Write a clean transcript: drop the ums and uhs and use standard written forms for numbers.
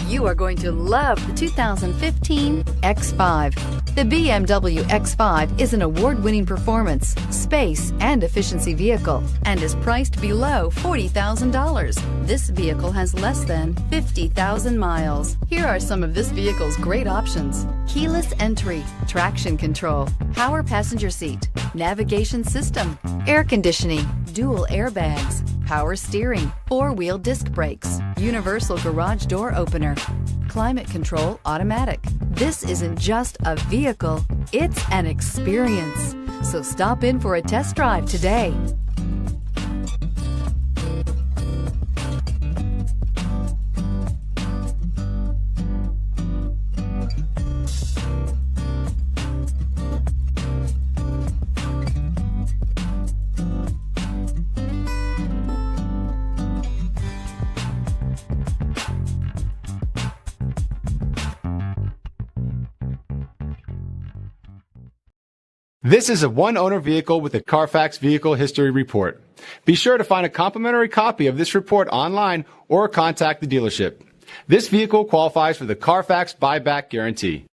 You are going to love the 2015 X5. The BMW X5 is an award-winning performance, space, and efficiency vehicle and is priced below $40,000. This vehicle has less than 50,000 miles. Here are some of this vehicle's great options: keyless entry, traction control, power passenger seat, navigation system, air conditioning, dual airbags, power steering, four-wheel disc brakes, universal garage door opener, climate control automatic. This isn't just a vehicle, it's an experience. So stop in for a test drive today. This is a one-owner vehicle with a CARFAX Vehicle History Report. Be sure to find a complimentary copy of this report online or contact the dealership. This vehicle qualifies for the CARFAX Buyback Guarantee.